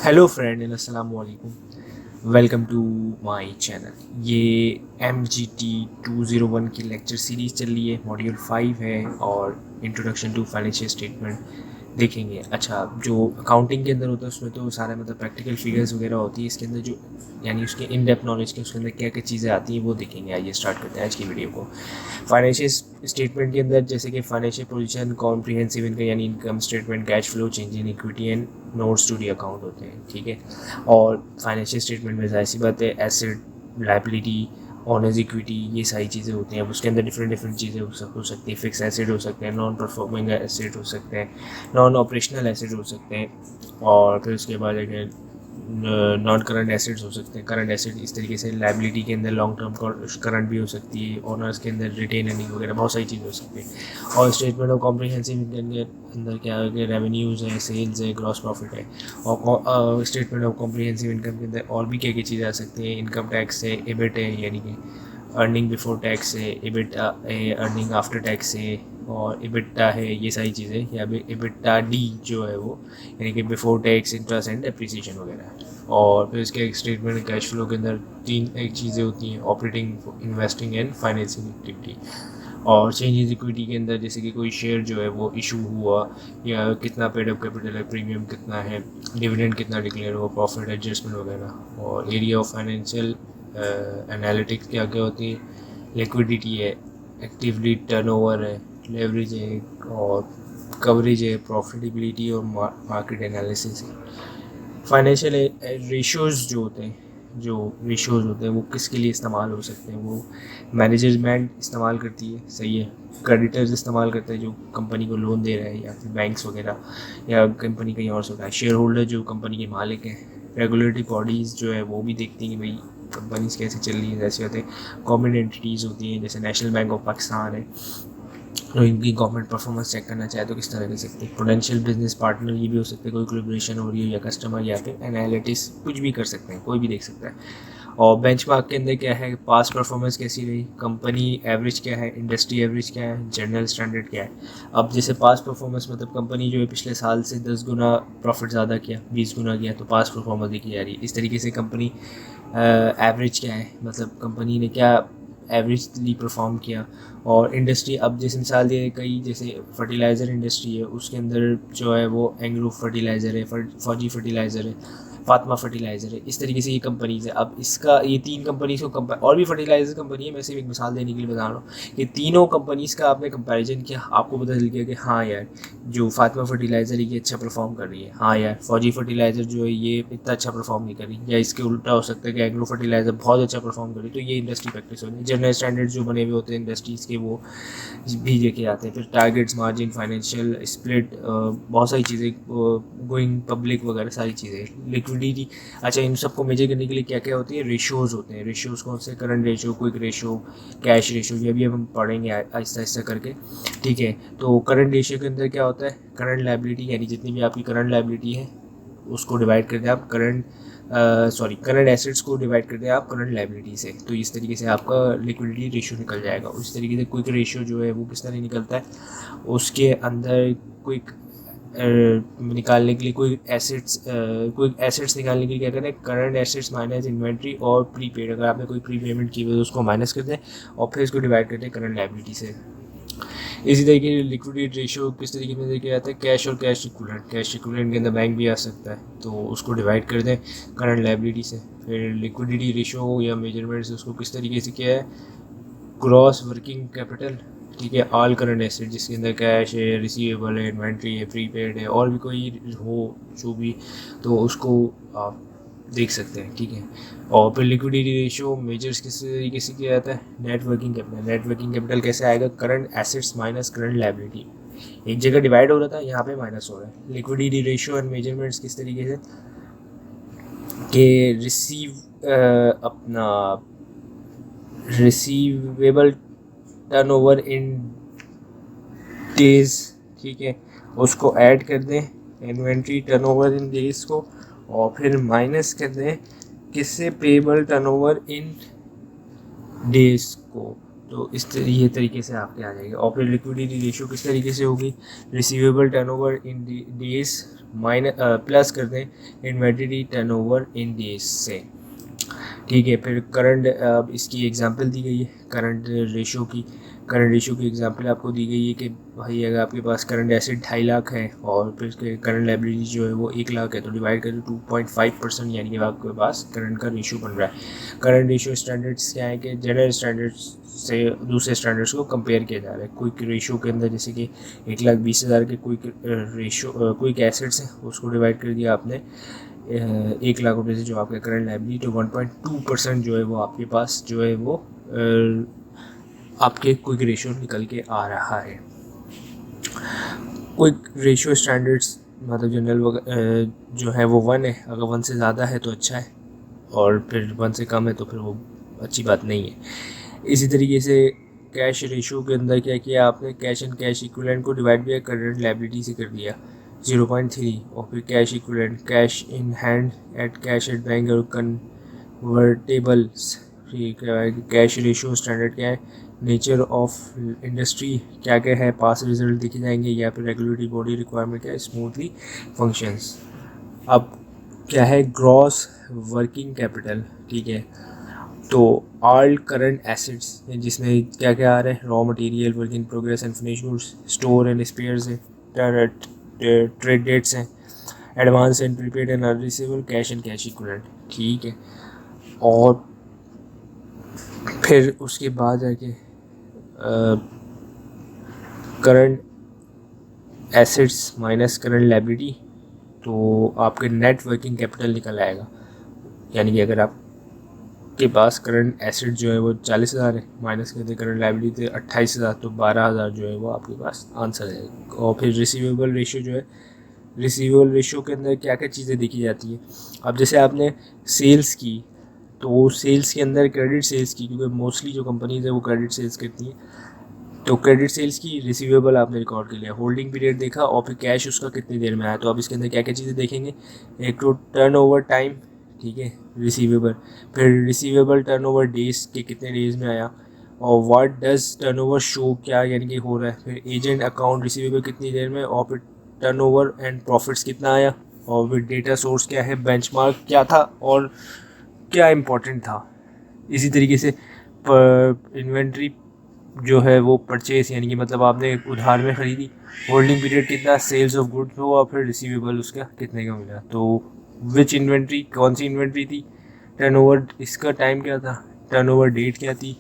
Hello friend and अस्सलाम वालेकुम। Welcome to my channel. ये MGT 201 की लेक्चर सीरीज़ चल रही है। मॉड्यूल 5 है और इंट्रोडक्शन टू फाइनेंशियल स्टेटमेंट देखेंगे। अच्छा, जो अकाउंटिंग के अंदर होता है उसमें तो सारा मतलब प्रैक्टिकल फिगर्स वगैरह होती है। इसके अंदर जो यानी उसके इन डेप्थ नॉलेज के उसके अंदर क्या क्या चीज़ें आती हैं वो देखेंगे। आइए स्टार्ट करते हैं आज की वीडियो को। फाइनेंशियल स्टेटमेंट के अंदर जैसे कि फाइनेंशियल पोजीशन, कॉम्प्रिहेंसिव इनकम यानी income statement, cash flow, change in equity and notes to the account होते हैं। ठीक है। और फाइनेंशियल स्टेटमेंट में ऐसी बात है, एसेट, लायबिलिटी, ऑनर्स इक्विटी, ये सारी चीज़ें होती हैं। अब उसके अंदर डिफरेंट डिफरेंट चीज़ें हो सकती है। फिक्स एसेट हो सकते हैं, नॉन परफॉर्मिंग एसेट हो सकते हैं, नॉन ऑपरेशनल एसेट हो सकते हैं। और फिर उसके बाद अगर नॉन करंट एसेट्स हो सकते हैं। करंट एसेट इस तरीके से लायबिलिटी के अंदर लॉन्ग टर्म करंट भी हो सकती है। ऑनर्स के अंदर रिटेन अर्निंग वगैरह बहुत सारी चीज़ें हो सकती है। और स्टेटमेंट ऑफ कॉम्प्रिहेंसिव इनकम के अंदर क्या है, रेवेन्यूज़ है, सेल्स है, ग्रॉस प्रॉफिट है। और स्टेटमेंट ऑफ कॉम्प्रिहेंसिव इनकम के अंदर और भी क्या क्या चीज़ें आ सकती हैं। इनकम टैक्स है, एबिट है यानी कि अर्निंग बिफोर टैक्स है, एबिटा है अर्निंग आफ्टर टैक्स है, और एबिटा है, ये सारी चीज़ें। या एबिटा डी जो है वो यानी कि before tax, interest and depreciation वगैरह है। और फिर इसके स्टेटमेंट कैश फ्लो के अंदर तीन एक चीज़ें होती हैं, operating, investing and financing activity. और चेंजेस इक्विटी के अंदर जैसे कि कोई शेयर जो है वो इशू हुआ, या कितना पेड अप कैपिटल है, प्रीमियम कितना है, डिविडेंड कितना डिक्लेयर हुआ, प्रॉफिट एडजस्टमेंट वगैरह। और एरिया ऑफ फाइनेंशियल एनालिटिक्स क्या क्या होती है, लिक्विडिटी है, एक्टिवली टर्नओवर है, लेवरेज है, और कवरेज है, प्रॉफिटेबिलिटी और मार्केट एनालिसिस है। फाइनेंशियल रेशियोज़ जो होते हैं वो किसके लिए इस्तेमाल हो सकते हैं, वो मैनेजमेंट इस्तेमाल करती है, सही है। क्रेडिटर्स इस्तेमाल करते हैं जो कंपनी को लोन दे रहे हैं, या फिर बैंक्स वगैरह, या कंपनी कहीं और से होता है। शेयर होल्डर जो कंपनी के मालिक हैं। रेगुलेटरी बॉडीज़ जो है वो भी देखती हैं कि भाई कंपनीज कैसे चल रही है। जैसे होते हैं गवर्नमेंट एंटिटीज़ होती हैं, जैसे नेशनल बैंक ऑफ पाकिस्तान है, तो इनकी गवर्नमेंट परफॉर्मेंस चेक करना चाहे तो किस तरह कर सकते हैं। पोटेंशियल बिजनेस पार्टनर ये भी हो सकते हैं, कोई कोलैबोरेशन हो रही है, या कस्टमर, या फिर एनालिटिक्स, कुछ भी कर सकते हैं, कोई भी देख सकता है। और बेंचमार्क के अंदर क्या है, पास्ट परफॉर्मेंस कैसी रही, कंपनी एवरेज क्या है, इंडस्ट्री एवरेज क्या है, जनरल स्टैंडर्ड क्या है। अब जैसे पास्ट परफॉर्मेंस मतलब कंपनी जो है पिछले साल से 10 गुना प्रॉफिट ज़्यादा किया, 20 गुना किया, तो पास्ट परफॉर्मेंस देखी जा रही है। इस तरीके से कंपनी एवरेज क्या है, मतलब कंपनी ने क्या एवरेजली परफॉर्म किया। और इंडस्ट्री, अब जैसे मिसाल दे कई, जैसे फर्टिलाइज़र इंडस्ट्री है, उसके अंदर जो है वो एंग्रो फर्टिलाइज़र है, फौजी फर्टिलाइज़र है, फातिमा फर्टिलाइज़र है। इस तरीके से ये कंपनीज़ है। अब इसका ये तीन कंपनीज़ को और भी फर्टिलाइज़र कंपनी है, मैं सिर्फ एक मिसाल देने के लिए बता रहा हूँ कि तीनों कंपनीज़ का आपने कंपैरिजन किया, आपको पता चल गया कि हाँ यार जो फातिमा फर्टिलाइज़र है ये अच्छा परफॉर्म कर रही है, हाँ यार फौजी फर्टिलाइज़र जो है ये इतना अच्छा परफॉर्म नहीं कर रही, या इसके उल्टा हो सकता है कि एग्रो फर्टिलाइज़र बहुत अच्छा परफॉर्म कर रही है। तो ये इंडस्ट्री प्रैक्टिस होती है। जनरल स्टैंडर्ड जो बने हुए होते हैं इंडस्ट्रीज़ के वो भी देखे जाते हैं। फिर टारगेट्स, मार्जिन, फाइनेंशियल स्प्लिट, बहुत सारी चीज़ें, गोइंग पब्लिक वगैरह सारी चीज़ें, लिक्विडिटी। अच्छा, इन सबको मेजर करने के लिए क्या क्या होती है, रेशियोज़ होते हैं। रेशियोज़ कौन से, current ratio, quick ratio, cash ratio, ये भी हम पढ़ेंगे आहिस्ता आहिस्ता करके। ठीक है। तो करंट रेशियो के अंदर क्या होता है, करंट लायबिलिटी यानी जितनी भी आपकी करंट लायबिलिटी है उसको डिवाइड करते हैं आप करंट एसेट्स को डिवाइड करते हैं आप करंट लायबिलिटी से। तो इस तरीके से आपका लिक्विडिटी रेशियो निकल जाएगा। उस तरीके से क्विक रेशियो जो है वो किस तरह निकलता है, उसके अंदर क्विक निकालने के लिए क्विक एसेट्स निकालने के लिए क्या करें, करंट एसेट्स माइनस इन्वेंट्री और प्रीपेड, अगर आपने कोई प्री पेमेंट की हुई तो उसको माइनस कर दें, और फिर इसको डिवाइड करते हैं करंट लायबिलिटी से। इसी तरीके से लिक्विडिटी रेशियो किस तरीके में देखा जाता है, कैश और कैश इक्विवेलेंट के अंदर बैंक भी आ सकता है, तो उसको डिवाइड कर दें करंट लायबिलिटी से। फिर लिक्विडिटी रेशियो या मेजरमेंट से उसको किस तरीके से किया है, ग्रॉस वर्किंग कैपिटल, ठीक है, ऑल करंट एसेट जिसके अंदर कैश है, रिसीवेबल है, इन्वेंट्री है, प्रीपेड है, और भी कोई हो जो भी, तो उसको आप देख सकते हैं। ठीक है। और फिर लिक्विडिटी रेशियो मेजर्स किस तरीके से किया जाता है, net working capital. Net working capital कैसे आएगा, current assets minus current liability. एक जगह डिवाइड हो रहा था, यहाँ पे माइनस हो रहा है। लिक्विडिटी रेशियो एंड मेजरमेंट्स किस तरीके से कि अपना रिसीवेबल टर्नओवर इन डेज, ठीक है, उसको ऐड कर दें इन्वेंट्री टर्नओवर इन डेज को, और फिर माइनस कर दें किससे, पेबल टर्नओवर इन डेज को। तो ये तरीके से आपके आ जाएगी। और फिर लिक्विडिटी रेशियो किस तरीके से होगी, receivable turnover in days minus plus कर दें इन्वेंटरी टर्नओवर इन डेज से, ठीक है। फिर करंट, अब इसकी एग्जांपल दी गई है करंट रेशियो की। करंट रेशियो की एग्जांपल आपको दी गई है कि भाई अगर आपके पास करंट एसेट 2.5 लाख है और फिर उसके करंट लायबिलिटी जो है वो 1 लाख है, तो डिवाइड करें 2.5%, यानी कि आपके पास करंट का रेशियो बन रहा है। करंट रेशियो स्टैंडर्ड्स क्या है कि जनरल स्टैंडर्ड्स से दूसरे स्टैंडर्ड्स को कंपेयर किया जा रहा है। क्विक रेशियो के अंदर जैसे कि 1,20,000 के क्विक रेशियो क्विक एसेट्स हैं, उसको डिवाइड कर दिया आपने 1 लाख रुपये से, जो आपका करंट लायबिलिटी, तो 1.2% जो है वो आपके पास जो है वो आपके क्विक रेशियो निकल के आ रहा है। क्विक रेशियो स्टैंडर्ड्स मतलब जनरल जो है वो 1 है। अगर 1 से ज़्यादा है तो अच्छा है, और फिर 1 से कम है तो फिर वो अच्छी बात नहीं है। इसी तरीके से कैश रेशियो के अंदर क्या किया आपने, कैश एंड कैश इक्विवेलेंट को डिवाइड किया करंट लायबिलिटी से कर दिया 0.3, और फिर cash equivalent, cash in hand eight cash at bank और कन्वर्टेबल्स। कैश रेशियो स्टैंडर्ड क्या है, नेचर ऑफ इंडस्ट्री क्या क्या है, पास रिजल्ट दिखे जाएंगे, या फिर रेगुलेटरी बॉडी रिक्वायरमेंट क्या है, स्मूथली फंक्शंस। अब क्या है, ग्रॉस वर्किंग कैपिटल, ठीक है। तो ऑल करंट एसेट्स जिसमें क्या क्या आ रहा है, raw material, work in progress and finish goods, store and spheres है, ट्रेड डेट्स हैं, advance and prepaid and receivable, cash and cash equivalent, ठीक है। और फिर उसके बाद जाके current assets minus current liability, तो आपके नेट वर्किंग कैपिटल निकल आएगा। यानी कि अगर आपके पास करंट एसेट जो है वो 40,000 है, माइनस करते करंट लायबिलिटी 28,000, तो 12,000 जो है वो आपके पास आंसर है। और फिर रिसीवेबल रेशियो जो है, रिसीवेबल रेशियो के अंदर क्या क्या चीज़ें देखी जाती है। अब जैसे आपने सेल्स की, तो सेल्स के अंदर क्रेडिट सेल्स की, क्योंकि मोस्टली जो कंपनीज है वो क्रेडिट सेल्स करती हैं, तो क्रेडिट सेल्स की रिसीवेबल आपने रिकॉर्ड कर लिया, होल्डिंग पीरियड देखा, और फिर कैश उसका कितनी देर में आया। तो अब इसके अंदर क्या क्या चीज़ें देखेंगे, एक तो टर्नओवर टाइम, ठीक है, रिसीवेबल, फिर रिसीवेबल टर्नओवर डेज के कितने डेज में आया, और व्हाट डज टर्नओवर शो, क्या यानी कि हो रहा है, फिर एजेंट अकाउंट रिसीवेबल कितनी देर में, और फिर टर्नओवर एंड प्रॉफिट्स कितना आया, और फिर डेटा सोर्स क्या है, बेंचमार्क क्या था और क्या इम्पोर्टेंट था। इसी तरीके से इन्वेंट्री जो है वो परचेस, यानी कि मतलब आपने उधार में ख़रीदी, होल्डिंग पीरियड कितना, सेल्स ऑफ गुड्स हुआ, फिर रिसीवेबल उसका कितने का मिला, तो विच इन्वेंट्री, कौन सी इन्वेंट्री थी, टर्नओवर इसका टाइम क्या था, टर्नओवर डेट क्या थी,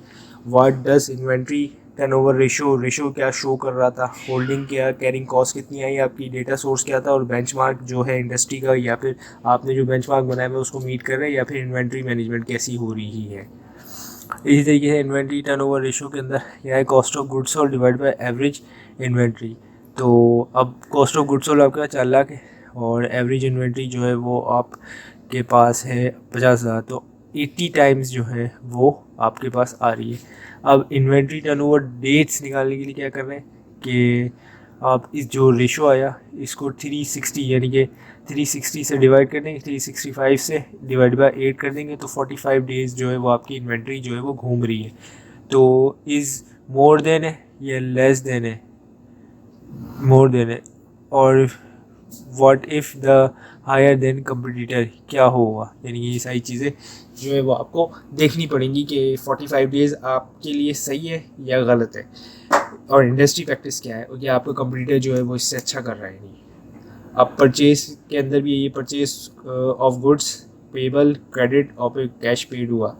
what does inventory turnover ratio क्या शो कर रहा था, होल्डिंग क्या, कैरिंग कॉस्ट कितनी आई आपकी, डेटा सोर्स क्या था, और बेंचमार्क जो है इंडस्ट्री का, या फिर आपने जो बेंचमार्क बनाया है उसको मीट कर रहे हैं, या फिर इन्वेंट्री मैनेजमेंट कैसी हो रही है। इसी तरीके से इन्वेंट्री टर्नओवर रेशियो के अंदर यह है cost of goods sold divide by average inventory. तो अब कॉस्ट ऑफ गुड्स सोल्ड आपका 4 लाख है, और एवरेज इन्वेंट्री जो है वो आपके पास है 50,000, तो 80 टाइम्स जो है वो आपके पास आ रही है। अब इन्वेंट्री टर्नओवर डेट्स निकालने के लिए क्या कर रहे हैं कि आप इस जो रेशो आया इसको 360 यानी कि 360 से डिवाइड कर देंगे, 365 से डिवाइड बाय 8 कर देंगे, तो 45 डेज़ जो है वो आपकी इन्वेंट्री जो है वो घूम रही है। तो इज़ मोर देन है या लेस देन है, मोर देन है, और what if the higher than competitor, क्या होगा, यानी ये सारी चीज़ें जो है वो आपको देखनी पड़ेंगी कि 45 डेज़ आपके लिए सही है या गलत है, और इंडस्ट्री प्रैक्टिस क्या है, कि आपका कंपटीटर जो है वो इससे अच्छा कर रहा है नहीं। अब परचेस के अंदर भी ये purchase of goods payable credit और फिर कैश पेड हुआ,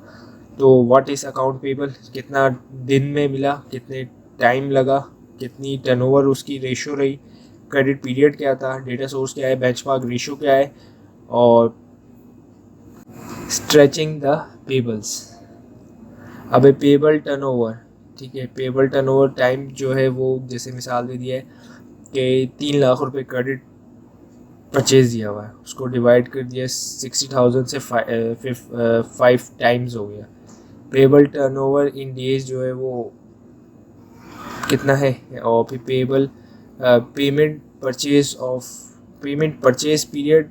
तो व्हाट इज़ अकाउंट पेबल, कितना दिन में मिला, कितने टाइम लगा, कितनी टर्नओवर उसकी रेशो रही, क्रेडिट पीरियड क्या था, डेटा सोर्स क्या है, बेंचमार्क रेशो क्या है, और स्ट्रेचिंग द पेबल्स। अब पेबल टर्नओवर, ठीक है, पेबल टर्नओवर टाइम जो है वो जैसे मिसाल दे दिया है कि 3 लाख रुपए क्रेडिट परचेज दिया हुआ है, उसको डिवाइड कर दिया 60,000 से 5 टाइम्स हो गया। पेबल टर्नओवर इन डेज जो है वो कितना है, और फिर payable payment purchase period,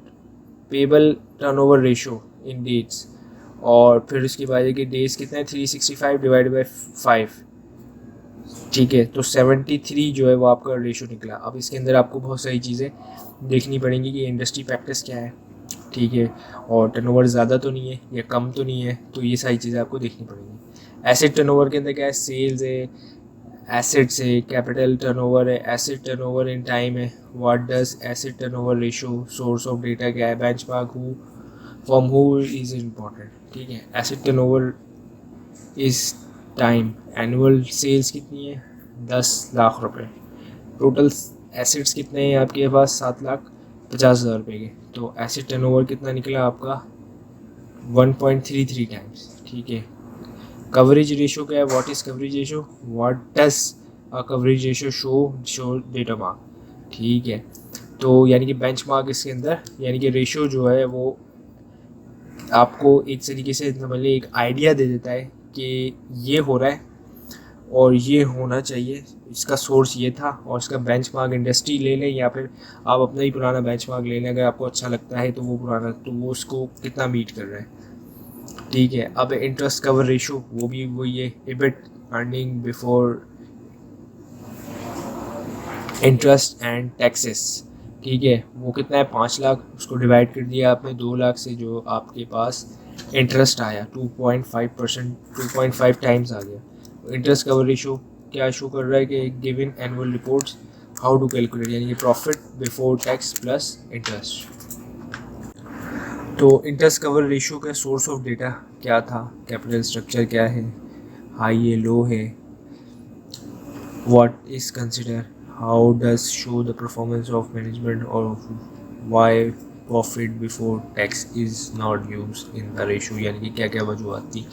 payable turnover ratio in days, और फिर उसके बाद कि डेज कितना है 365 डिवाइड बाई 5, ठीक है, तो 73 जो है वो आपका रेशो निकला। अब इसके अंदर आपको बहुत सारी चीज़ें देखनी पड़ेंगी कि इंडस्ट्री प्रैक्टिस क्या है, ठीक है, और टर्नओवर ज़्यादा तो नहीं है या कम तो नहीं है, तो ये सारी चीज़ें आपको देखनी पड़ेंगी। एसेट टर्नओवर के अंदर क्या है, सेल्स है, एसेट्स है, कैपिटल टर्नओवर है, एसेट टर्नओवर इन टाइम है, what does asset turnover ratio, source of data क्या है, benchmark who from who is important, ठीक है। एसेट टर्नओवर इस टाइम, एनुअल सेल्स कितनी है, 10 लाख रुपए, टोटल एसेट्स कितने हैं आपके पास, 7,50,000 रुपये के, तो एसेट टर्नओवर कितना निकला आपका, 1.33 टाइम्स, ठीक है। कवरेज रेशो क्या है, what is coverage ratio, what does a coverage ratio show data mark, ठीक है। तो यानी कि बेंचमार्क इसके अंदर, यानी कि रेशो जो है वो आपको एक तरीके से समझ लें एक आइडिया दे देता है कि ये हो रहा है और ये होना चाहिए, इसका सोर्स ये था, और इसका बेंचमार्क इंडस्ट्री ले लें या फिर आप अपना ही पुराना बेंचमार्क ले लें, अगर आपको अच्छा लगता है तो वो पुराना, तो वो उसको कितना मीट कर रहा है, ठीक है। अब इंटरेस्ट कवर रेशो वो भी वही है, EBIT earning before interest and taxes, ठीक है, वो कितना है, 5 लाख, उसको डिवाइड कर दिया आपने 2 लाख से, जो आपके पास इंटरेस्ट आया 2.5%, 2.5 टाइम्स आ गया। इंटरेस्ट कवर रेशो क्या शो कर रहा है कि given annual reports how to calculate, यानी कि profit before tax plus interest. तो इंटरेस्ट कवर रेशो का सोर्स ऑफ डेटा क्या था, कैपिटल स्ट्रक्चर क्या है, हाई है, लो है, what is considered, how does show the performance of management, or why profit before tax is not used in the ratio, यानी कि क्या क्या वजूहत थी।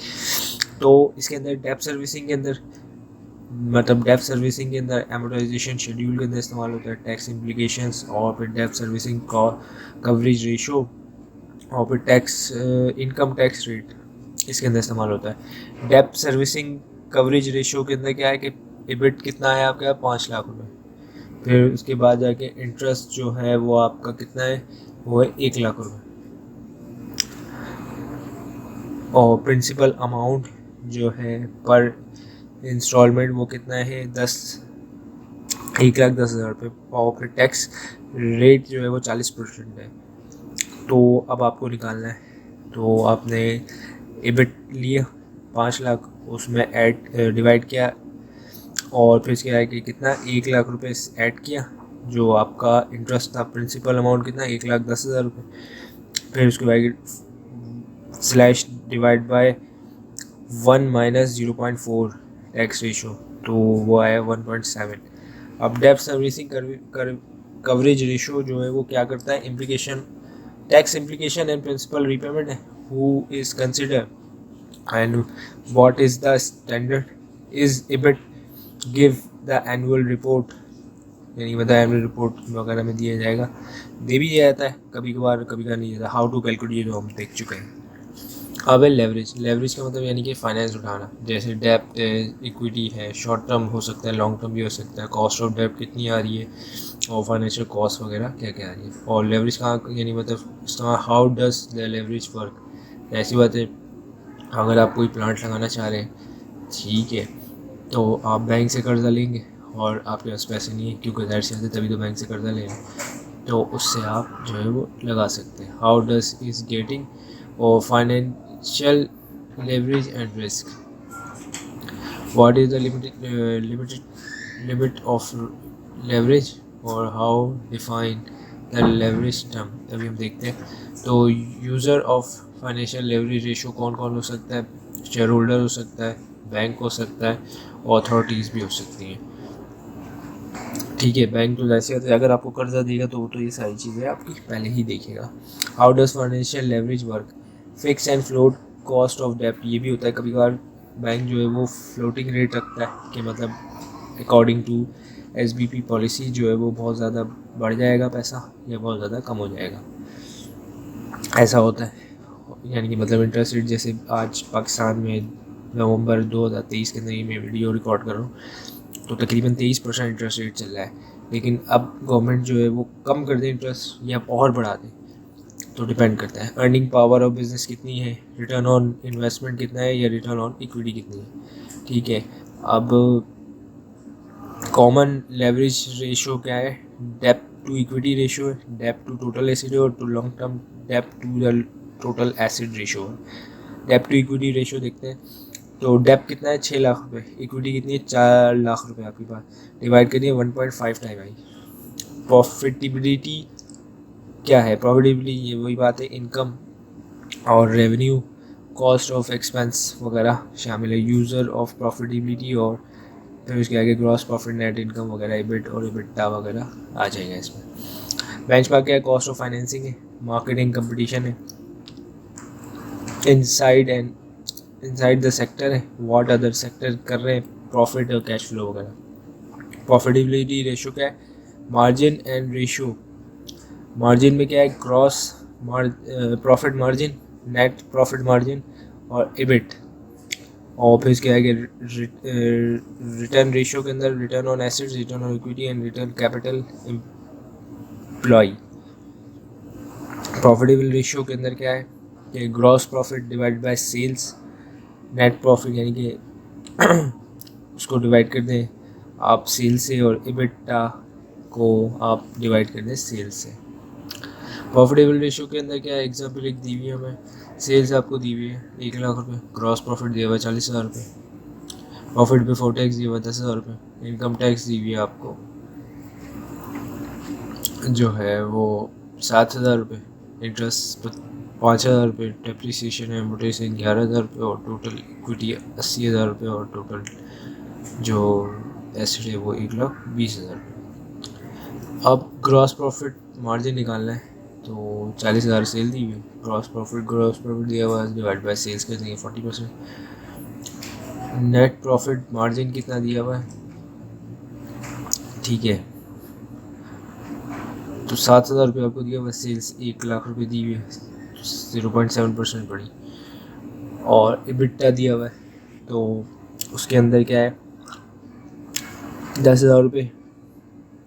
तो इसके अंदर डेप्ट सर्विसिंग के अंदर, मतलब डेप्ट सर्विसिंग के अंदर एमोटाइजेशन शेड्यूल के अंदर इस्तेमाल होता है, टैक्स इम्प्लीकेशंस, और फिर डेप्ट सर्विसिंग का कवरेज रेशो, और फिर टैक्स इनकम टैक्स रेट इसके अंदर इस्तेमाल होता है। डेप्ट सर्विसिंग कवरेज रेशो के अंदर क्या है कि इबिट कितना है आपका, 5 लाख रुपए, फिर उसके बाद जाके इंटरेस्ट जो है वो आपका कितना है, वो है 1 लाख रुपए, और प्रिंसिपल अमाउंट जो है पर इंस्टॉलमेंट वो कितना है, 1,10,000 रुपये, और फिर टैक्स रेट जो है वो 40% है। तो अब आपको निकालना है, तो आपने इबिट लिया 5 लाख, उसमें ऐड डिवाइड किया, और फिर इसके आगे कितना 1 लाख रुपये ऐड किया, जो आपका इंटरेस्ट था, प्रिंसिपल अमाउंट कितना 1,10,000 रुपये, फिर उसके बाद slash divide by 1 minus 0.4 tax ratio, तो वो आया 1.7। अब डेप्ट सर्विसिंग कवरेज रेशो जो है वो क्या करता है, implication, tax implication and principal repayment है, who is consider and what is the standard, is EBIT give the annual report, यानी मतलब एनुअल रिपोर्ट वगैरह में दिया जाएगा, दे भी दिया जाता है कभी कभार, कभी कभार नहीं जाता। हाउ टू कैलकुलेट ये जो हम देख चुके हैं। अब है लेवरेज, लेवरेज का मतलब यानी कि फाइनेंस उठाना, जैसे डेप्ट है, इक्विटी है, शॉर्ट टर्म हो सकता है, लॉन्ग टर्म भी हो सकता है, कॉस्ट ऑफ डेप्ट कितनी आ रही है, और फाइनेंशियल कॉस्ट वगैरह क्या क्या आ रही है, और लेवरेज कहाँ, यानी मतलब how does the leverage work. ऐसी बात है, अगर आप कोई प्लांट लगाना चाह रहे हैं, ठीक है, तो आप बैंक से कर्ज़ा लेंगे और आपके पास पैसे नहीं है, क्योंकि ज़ाहिर सी बात है तभी तो बैंक से कर्ज़ा ले लें, तो उससे आप जो है वो लगा सकते हैं। हाउ डज इज़ गेटिंग और financial leverage and risk, what is the limit of leverage, और how define the leverage term, अभी हम देखते हैं। तो user of financial leverage ratio कौन कौन हो सकता है, शेयर होल्डर हो सकता है, बैंक हो सकता है, अथॉरिटीज़ भी हो सकती हैं, ठीक है। बैंक तो जैसे होता है, अगर आपको कर्जा देगा तो वो तो ये सारी चीज़ें आपकी पहले ही देखेगा। How does financial leverage work, fix and float cost of डेप्ट, ये भी होता है कभी कभार बैंक जो है वो फ्लोटिंग रेट रखता है कि मतलब अकॉर्डिंग टू SBP पॉलिसी जो है वो बहुत ज़्यादा बढ़ जाएगा पैसा या बहुत ज़्यादा कम हो जाएगा, ऐसा होता है। यानी कि मतलब इंटरेस्ट रेट, जैसे आज पाकिस्तान में नवंबर 2023 के अंदर मैं वीडियो रिकॉर्ड कर रहा हूँ, तो तकरीबन 23% इंटरेस्ट रेट चल रहा है, लेकिन अब गवर्नमेंट जो है वो कम कर दे इंटरेस्ट या और बढ़ा दे, तो डिपेंड करता है। अर्निंग पावर ऑफ बिजनेस कितनी है, रिटर्न ऑन इन्वेस्टमेंट कितना है, या रिटर्न ऑन इक्विटी कितनी है, ठीक है। अब कॉमन लेवरेज रेशो क्या है, डेप्ट टू इक्विटी रेशो है, डेप्ट टू टोटल एसिड है, और टू लॉन्ग टर्म डेप्ट to the total asset ratio है। डेप्ट टू इक्विटी रेशो देखते हैं, तो डेप्ट कितना है 6 लाख रुपए, इक्विटी कितनी है 4 लाख रुपए आपके पास, डिवाइड करिए 1.5 टाइम आई। प्रॉफिटेबिलिटी क्या है, प्रॉफिटेबिलिटी ये वही बात है, इनकम और रेवेन्यू, कॉस्ट ऑफ एक्सपेंस वगैरह शामिल है, यूज़र ऑफ प्रॉफिटेबिलिटी, और फिर उसके आगे ग्रॉस प्रॉफिट, नेट इनकम वगैरह, इबिट और इबिटा वगैरह आ जाएगा इसमें। बेंचमार्क क्या है, कॉस्ट ऑफ फाइनेंसिंग है, मार्केटिंग कंपटीशन है, इनसाइड द सेक्टर है, व्हाट अदर सेक्टर कर रहे हैं, प्रॉफिट और कैश फ्लो वगैरह। प्रॉफिटेबिलिटी रेशो क्या है, मार्जिन एंड रेशो। मार्जिन में क्या है, gross profit margin, net profit margin और इबिट। और फिर इसके आगे रिटर्न रेशियो के अंदर return on assets, return on equity and return capital employ. Profitable ratio के अंदर क्या है कि gross profit divide by sales, net profit यानी कि उसको डिवाइड कर दें आप सेल्स से, और इबिटा को आप डिवाइड कर दें सेल्स से। प्रॉफिटेबल रेशियो के अंदर क्या है, एग्जाम्पल एक दी हुई है हमें, सेल्स आपको दी हुई है 1 लाख रुपये, ग्रॉस प्रॉफिट दिया हुआ है 40,000 रुपये, प्रॉफिट बिफोर टैक्स दिया हुआ है 10,000 रुपये, इनकम टैक्स दी हुई है आपको जो है वो 7,000 रुपये, इंटरेस्ट 5,000 रुपये, डेप्रिसिएशन एमोर्टाइजेशन 11,000 रुपये, और टोटल इक्विटी 80,000 रुपये, और टोटल जो एसेट है वो 1,20,000 रुपये। अब ग्रॉस प्रॉफिट मार्जिन निकालना है, तो 40,000 सेल दी हुई है, ग्रॉस प्रॉफिट दिया हुआ है, डिवाइड बाय सेल्स कर देंगे 40%। नेट प्रॉफिट मार्जिन कितना दिया हुआ है, ठीक है, तो 7,000 रुपये आपको दिया हुआ, सेल्स 1 लाख रुपये दी हुई है, 0.7% पड़ी, और इबिटा दिया हुआ है, तो उसके अंदर क्या है 10,000 रुपये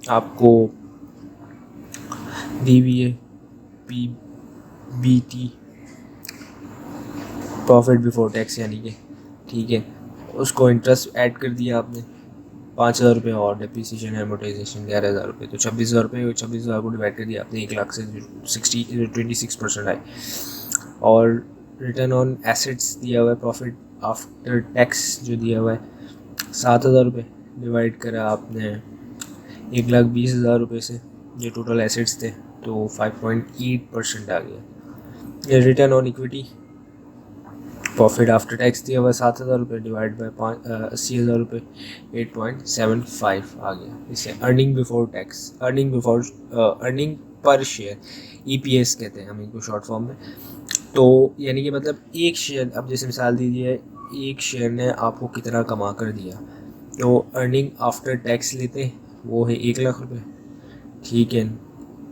आपको दी हुई है, PBT प्रॉफिट बिफोर टैक्स यानी कि, ठीक है, उसको इंटरेस्ट ऐड कर दिया आपने 5,000 रुपये, और डेप्रिसिएशन एमोर्टाइजेशन 11,000 रुपये, तो 26,000 रुपये, 26,000 को डिवाइड कर दिया आपने 1 लाख से 26% आए। और रिटर्न ऑन एसेट्स दिया हुआ है, प्रॉफिट आफ्टर टैक्स जो दिया हुआ है 7,000 रुपये, डिवाइड करा आपने 1,20,000 रुपये से, जो टोटल एसेट्स थे, तो 5.8% आ गया। Return on equity, profit after tax दिया हुआ 7,000 रुपये, डिवाइड बाय 80,000 रुपये, 8.75 आ गया। इसे earning before tax, earning per share, EPS कहते हैं हम इनको शॉर्ट फॉर्म में। तो यानी कि मतलब एक शेयर, अब जैसे मिसाल दीजिए एक शेयर ने आपको कितना कमा कर दिया, तो अर्निंग आफ्टर टैक्स लेते हैं वो है 1 लाख रुपये, ठीक है,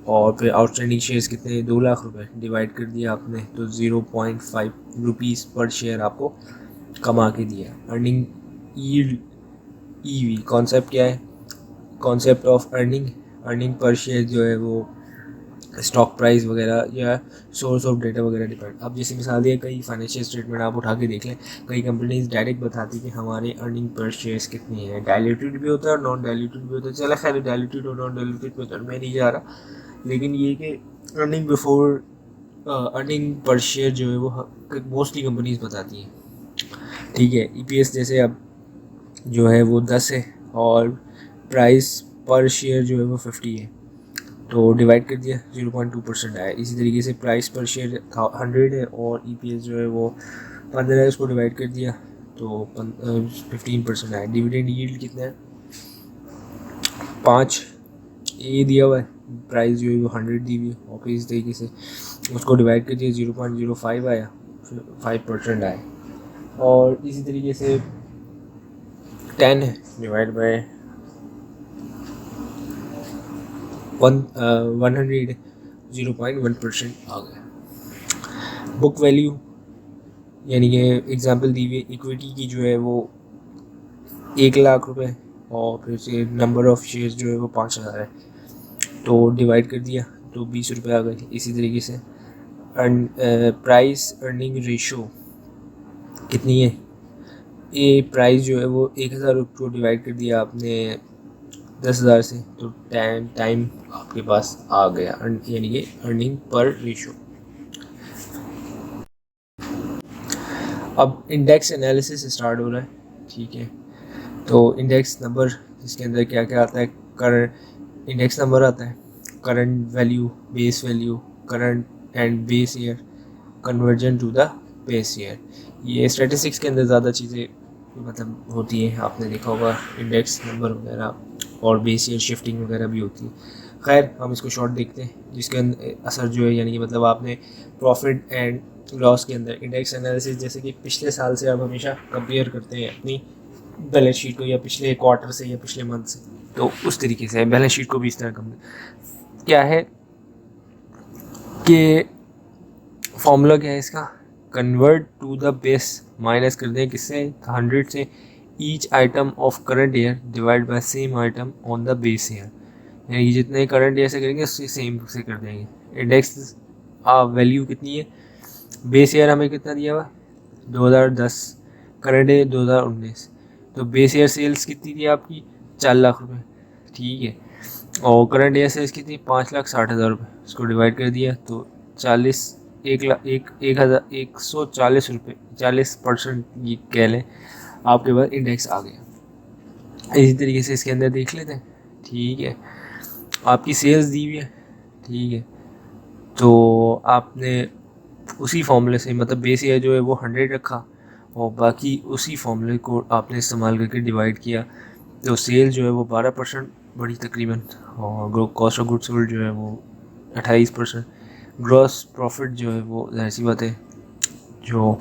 और फिर आउटस्टैंडिंग शेयर्स कितने हैं 2 लाख रुपए, डिवाइड कर दिया आपने, तो 0.5 रुपीज़ पर शेयर आपको कमा के दिया। अर्निंग यील्ड, EV कॉन्सेप्ट क्या है, concept of earning per share जो है वो स्टॉक प्राइस वगैरह या सोर्स ऑफ डेटा वगैरह डिपेंड। अब जैसे मिसाल दिए कई फाइनेंशियल स्टेटमेंट आप उठा के देख लें, कई कंपनीज डायरेक्ट बताती कि हमारे अर्निंग पर शेयर्स कितनी है, डायल्यूटेड भी होता है और नॉन डायल्यूटेड भी होता है। चला खैर डायल्यूटेड और नॉन डायल्यूटेड पे तो मैं नहीं जा रहा, लेकिन ये कि earning before earning per share जो है वो मोस्टली कंपनीज बताती हैं, ठीक है। EPS जैसे अब जो है वो 10 है, और प्राइस पर शेयर जो है वो 50 है, तो डिवाइड कर दिया 0.2% आया। इसी तरीके से प्राइस पर शेयर 100 है, और EPS जो है वो 15 है, उसको डिवाइड कर दिया तो 15% आया। डिविडेंड यील्ड कितना है 5, ये दिया हुआ है, प्राइस जो है वो 100 दी हुई है, और फिर इस तरीके से उसको डिवाइड कर दिया 0.05 आया, 5% आया। और इसी तरीके से 10 है, डिवाइड बाय 100 0.1% आ गया। बुक वैल्यू यानी कि एग्जांपल दी हुई इक्विटी की जो है वो 1 लाख रुपए, और फिर से नंबर ऑफ शेयर्स जो है वो 5,000 है, तो डिवाइड कर दिया तो 20 रुपये आ गए। इसी तरीके से प्राइस अर्निंग रेशो कितनी है, ये प्राइस जो है वो 1,000 रुपये को डिवाइड कर दिया आपने 10,000 से, तो टाइम आपके पास आ गया, यानी कि अर्निंग पर रेशो। अब इंडेक्स एनालिसिस स्टार्ट हो रहा है, ठीक है। तो इंडेक्स नंबर, जिसके अंदर क्या क्या आता है, करंट इंडेक्स नंबर आता है, current value, base value, current and base year, conversion to the base year. ये स्टैटिस्टिक्स के अंदर ज़्यादा चीज़ें मतलब होती हैं, आपने देखा होगा इंडेक्स नंबर वगैरह, और बेस ईयर शिफ्टिंग वगैरह भी होती है। खैर हम इसको शॉर्ट देखते हैं, जिसके अंदर असर जो है, यानी कि मतलब आपने प्रॉफिट एंड लॉस के अंदर इंडेक्स एनालिसिस, जैसे कि पिछले साल से आप हमेशा कंपेयर करते हैं अपनी बैलेंस शीट को, या पिछले क्वार्टर से या पिछले मंथ से, तो उस तरीके से बैलेंस शीट को भी इस तरह कम क्या है कि फॉर्मूला क्या है इसका, convert to the base, minus कर दें किससे, 100 से, each item of current year divide by same item on the base year, यानी कि जितने करंट ईयर से करेंगे उससे सेम से कर देंगे। इंडेक्स वैल्यू कितनी है, बेस ईयर हमें कितना दिया हुआ 2010, करंट ईयर 2019, तो बेस ईयर सेल्स कितनी थी आपकी 4 लाख रुपए, ठीक है, और करंट ईयर सेल्स कितनी 5,60,000 रुपये, इसको डिवाइड कर दिया तो 40, 1,140 रुपये, 40% ये कह लें, आपके पास इंडेक्स आ गया। इसी तरीके से इसके अंदर देख लेते हैं, ठीक है। आपकी सेल्स दी हुई है, ठीक है, तो आपने उसी फॉर्मूले से, मतलब बेस ईयर जो है वो 100 रखा, और बाकी उसी फॉर्मूले को आपने इस्तेमाल करके डिवाइड किया, तो सेल जो है वो 12% बढ़ी तकरीबन, और कॉस्ट ऑफ गुड्स सोल्ड जो है वो 28%, ग्रॉस प्रॉफिट जो है वो जाहिर सी बात है जो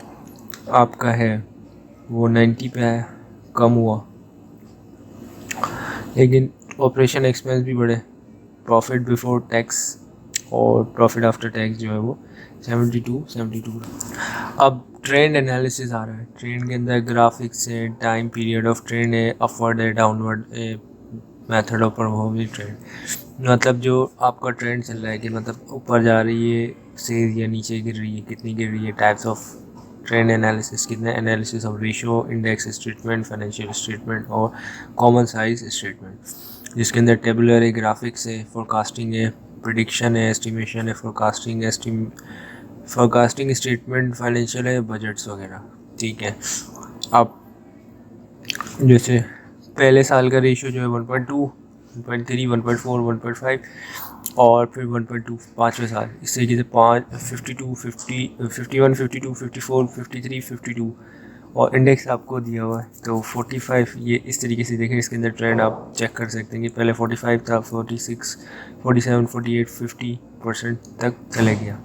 आपका है वो 90 पे आया, कम हुआ, लेकिन ऑपरेशन एक्सपेंस भी बढ़े, प्रॉफिट बिफोर टैक्स और प्रॉफिट आफ्टर टैक्स जो है वो 72। अब ट्रेंड एनालिसिस आ रहा है, ट्रेंड के अंदर ग्राफिक्स है, टाइम पीरियड ऑफ ट्रेंड है, अपवर्ड है, डाउनवर्ड है, मेथड ऑफ प्रभावी ट्रेंड, मतलब जो आपका ट्रेंड चल रहा है कि मतलब ऊपर जा रही है सेल या नीचे गिर रही है, कितनी गिर रही है, टाइप्स ऑफ ट्रेंड एनालिसिस कितने, analysis of ratio, index statement, financial statement और कॉमन साइज स्टेटमेंट, जिसके अंदर टेबुलर है, ग्राफिक्स है, फोरकास्टिंग है, प्रिडिक्शन है, एस्टिमेशन है, फोरकास्टिंग स्टेटमेंट, फाइनेंशियल है, बजट्स वगैरह, ठीक है। अब जैसे पहले साल का रेशियो जो है 1.2, 1.3, 1.4, 1.5 और फिर 1.2 पाँचवें साल, इस तरीके से 52, 51, 52, 54, 53, 52, और इंडेक्स आपको दिया हुआ है तो 45। ये इस तरीके से देखें, इसके अंदर ट्रेंड आप चेक कर सकते हैं कि पहले 45 था, 46, 47, 48, 50% तक चले गया।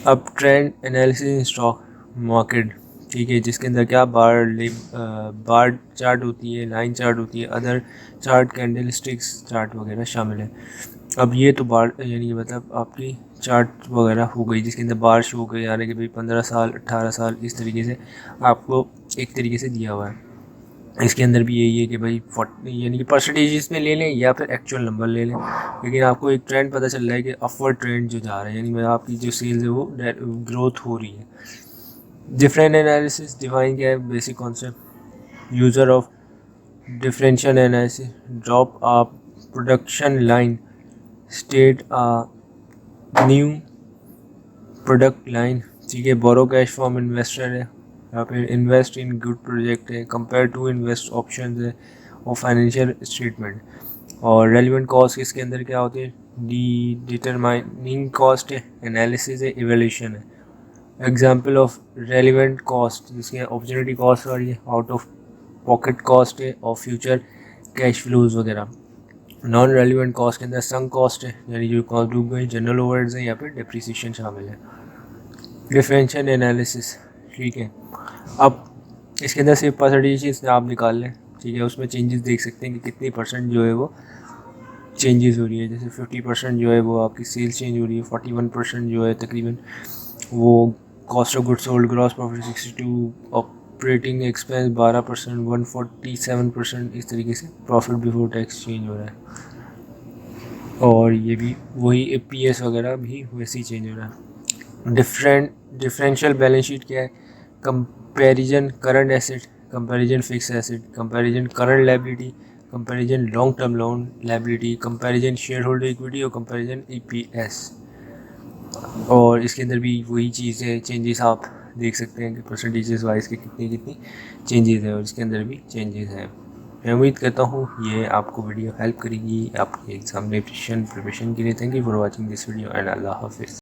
अब ट्रेंड एनालिसिस स्टॉक मार्केट, ठीक है, जिसके अंदर क्या बार चार्ट होती है, लाइन चार्ट होती है, other chart, candle sticks chart वगैरह शामिल है। अब ये तो बार यानी कि मतलब आपकी चार्ट वगैरह हो गई, जिसके अंदर बार शो हो गई, यानी कि भाई 15 साल, 18 साल, इस तरीके से आपको एक तरीके से दिया हुआ है। इसके अंदर भी यही है कि भाई 40 यानी कि परसेंटेज में ले लें या फिर एक्चुअल नंबर ले लें, लेकिन आपको एक ट्रेंड पता चल रहा है कि अपवर्ड ट्रेंड जो जा रहा है, यानी आपकी जो सेल्स है वो ग्रोथ हो रही है। डिफरेंट एनालिसिस डिफाइन किया है, basic concept, user of differential analysis, drop a production line, state a new product line, ठीक है, बोरो कैश फ्रॉम इन्वेस्टर है, या फिर इन्वेस्ट इन गुड प्रोजेक्ट है, कंपेयर टू इन्वेस्ट ऑप्शन है, और फाइनेंशियल स्टेटमेंट। और रेलिवेंट कॉस्ट इसके अंदर क्या होती है, डिटरमाइनिंग कॉस्ट है, एनालिसिस है, इवेल्यूशन है। एग्जाम्पल ऑफ रेलिवेंट कॉस्ट, जिसके अपॉर्चुनिटी कॉस्ट आ रही है, आउट ऑफ पॉकेट कॉस्ट है, और फ्यूचर कैश फ्लोज वगैरह। नॉन रेलिवेंट कॉस्ट के अंदर संक कॉस्ट है, यानी जो कॉस्ट डूब गई, जनरल ओवरहेड्स हैं, या फिर डिप्रिसिएशन शामिल है। डिफरेंशियल एनालिसिस, ठीक है, अब इसके अंदर सिर्फ परसेंटेज आप निकाल लें, ठीक है, उसमें चेंजेस देख सकते हैं कि कितनी परसेंट जो है वो चेंजेस हो रही है। जैसे 50% जो है वो आपकी सेल्स चेंज हो रही है, 41% जो है तकरीबन वो cost of goods sold, gross profit 62, operating expense 12%, 147%, इस तरीके से प्रॉफिट बिफोर टैक्स चेंज हो रहा है। और ये भी वही EPS वगैरह भी वैसे ही चेंज हो रहा है। डिफरेंशियल बैलेंस शीट क्या है, comparison current asset, comparison fix asset, comparison current liability, comparison long term loan liability, comparison share holder equity और कंपैरिजन EPS। और इसके अंदर भी वही चीज़ है, चेंजेस आप देख सकते हैं कि परसेंटेजेस वाइज के कितनी कितनी चेंजेस है और इसके अंदर भी चेंजेस हैं। मैं उम्मीद करता हूँ ये आपको वीडियो हेल्प करेगी आपके एग्जामिनेशन प्रिपरेशन के लिए। Thank you for watching this video and अल्लाह हाफिज़।